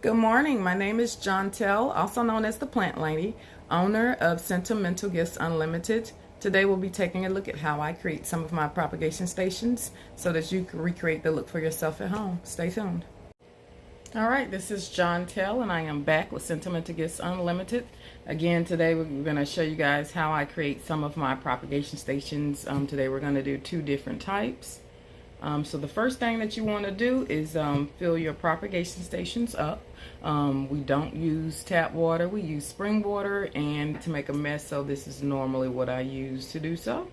Good morning. My name is Jontel, also known as the Plant Lady, owner of Sentimental Gifts Unlimited. Today we'll be taking a look at how I create some of my propagation stations so that you can recreate the look for yourself at home. Stay tuned. All right, this is Jontel and I am back with Sentimental Gifts Unlimited. Again, today we're going to show you guys how I create some of my propagation stations. Today we're going to do two different types. So the first thing that you want to do is fill your propagation stations up. We don't use tap water, we use spring water, and to make a mess, so this is normally what I use to do so.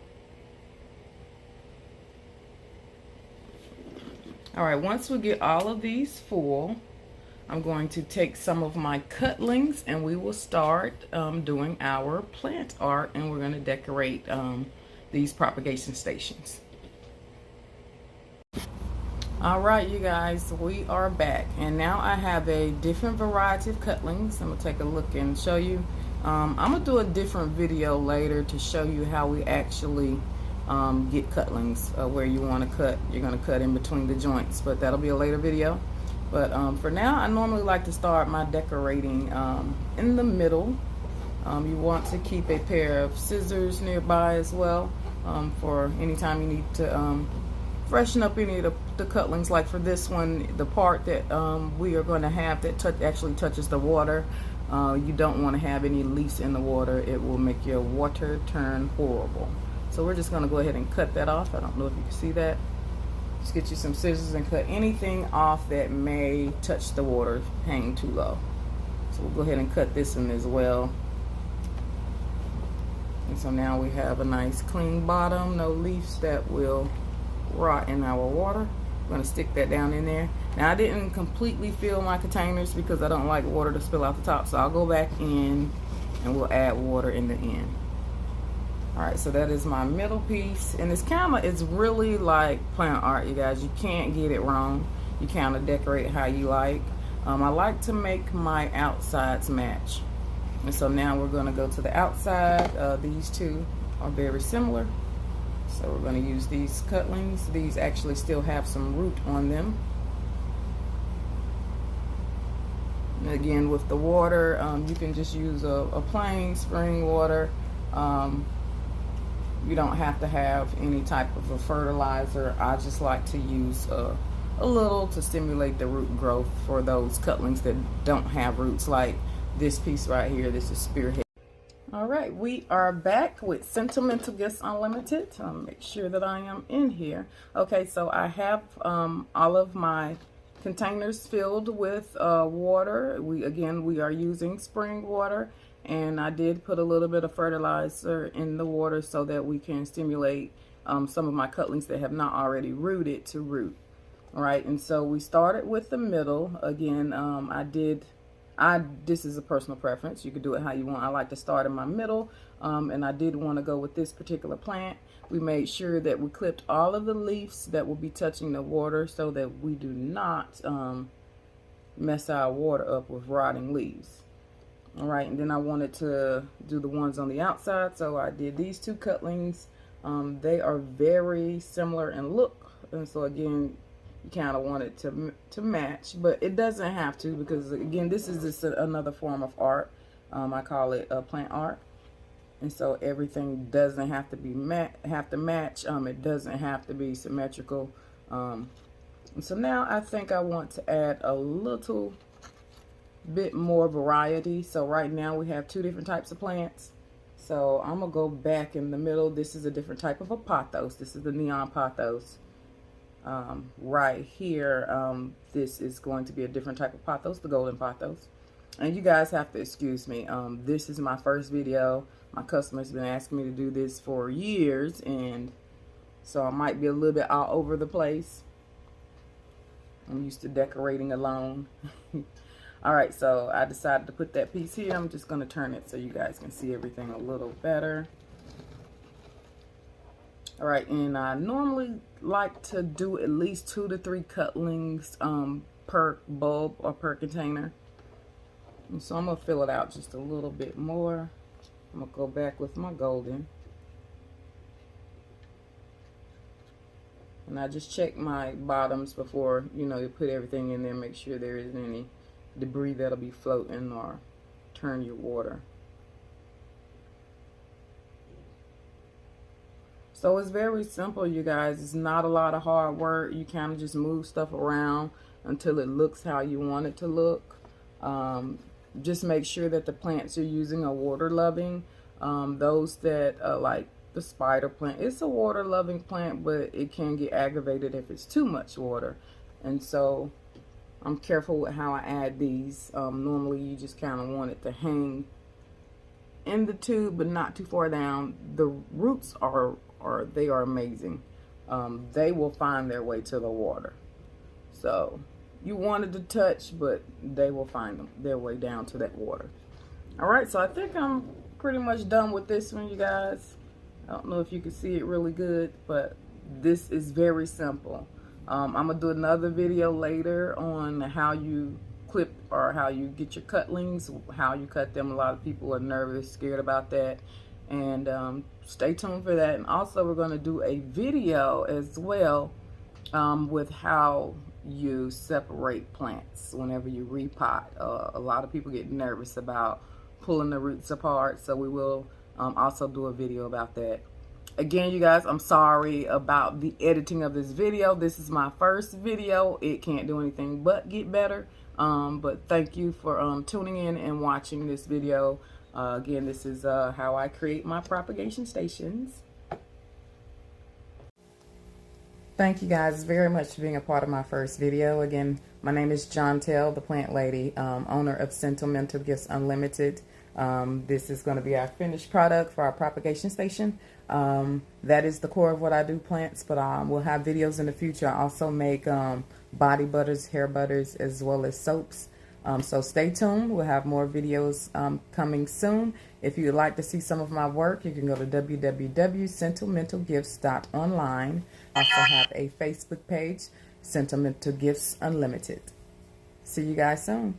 Alright, once we get all of these full, I'm going to take some of my cutlings and we will start doing our plant art, and we're going to decorate these propagation stations. All right, you guys, we are back, and now I have a different variety of cutlings. I'm gonna take a look and show you. I'm gonna do a different video later to show you how we actually get cutlings where you want to cut. You're gonna cut in between the joints, but that'll be a later video. But for now, I normally like to start my decorating in the middle. You want to keep a pair of scissors nearby as well for anytime you need to freshen up any of the cutlings. Like for this one, the part that we are going to have that actually touches the water, you don't want to have any leaves in the water. It will make your water turn horrible. So we're just going to go ahead and cut that off. I don't know if you can see that. Just get you some scissors and cut anything off that may touch the water, hang too low. So we'll go ahead and cut this one as well. And so now we have a nice clean bottom, no leaves that will rot in our water. I'm going to stick that down in there. Now I didn't completely fill my containers because I don't like water to spill out the top, so I'll go back in and we'll add water in the end. Alright, so that is my middle piece, and this camera is really like plant art, you guys. You can't get it wrong. You kind of decorate how you like. I like to make my outsides match, and so now we're going to go to the outside. These two are very similar. So we're going to use these cutlings. These actually still have some root on them. And again, with the water, you can just use a plain spring water. You don't have to have any type of a fertilizer. I just like to use a little to stimulate the root growth for those cutlings that don't have roots, like this piece right here. This is Spearhead. All right, we are back with Sentimental Gifts Unlimited. Make sure that I am in here. Okay, so I have all of my containers filled with water. We are using spring water, and I did put a little bit of fertilizer in the water so that we can stimulate some of my cutlings that have not already rooted to root. All right, and so we started with the middle. Again, this is a personal preference. You can do it how you want. I like to start in my middle, and I did want to go with this particular plant. We made sure that we clipped all of the leaves that will be touching the water so that we do not mess our water up with rotting leaves. All right, and then I wanted to do the ones on the outside, so I did these two cutlings. They are very similar in look, and so again, you kind of want it to match, but it doesn't have to, because again, this is just another form of art. I call it plant art, and so everything doesn't have to be match. It doesn't have to be symmetrical. And so now I think I want to add a little bit more variety. So right now we have two different types of plants. So I'm gonna go back in the middle. This is a different type of a pothos. This is the neon pothos. Right here, this is going to be a different type of pothos, the golden pothos. And you guys have to excuse me. This is my first video. My customer's been asking me to do this for years, and so I might be a little bit all over the place. I'm used to decorating alone. All right, so I decided to put that piece here. I'm just going to turn it so you guys can see everything a little better. All right, and I normally like to do at least 2 to 3 cutlings per bulb or per container. And so I'm going to fill it out just a little bit more. I'm going to go back with my golden. And I just check my bottoms before, you put everything in there, make sure there isn't any debris that'll be floating or turn your water. So it's very simple, you guys. It's not a lot of hard work. You kind of just move stuff around until it looks how you want it to look. Just make sure that the plants you're using are water loving. Those that like the spider plant, it's a water loving plant, but it can get aggravated if it's too much water. And so I'm careful with how I add these. Normally you just kind of want it to hang in the tube, but not too far down. The roots are amazing. They will find their way to the water. So you wanted to touch, but they will find their way down to that water. All right, so I think I'm pretty much done with this one, you guys. I don't know if you can see it really good, but this is very simple. I'm gonna do another video later on how you clip or how you get your cutlings, how you cut them. A lot of people are nervous, scared about that, and stay tuned for that. And also we're going to do a video as well with how you separate plants whenever you repot. A lot of people get nervous about pulling the roots apart, so we will also do a video about that. Again, you guys, I'm sorry about the editing of this video. This is my first video. It can't do anything but get better. But thank you for tuning in and watching this video. Again, this is how I create my propagation stations. Thank you guys very much for being a part of my first video. Again, my name is Jontel, the Plant Lady, owner of Sentimental Gifts Unlimited. This is going to be our finished product for our propagation station. That is the core of what I do, plants, but we'll have videos in the future. I also make body butters, hair butters, as well as soaps. So stay tuned. We'll have more videos coming soon. If you'd like to see some of my work, you can go to www.sentimentalgifts.online. I also have a Facebook page, Sentimental Gifts Unlimited. See you guys soon.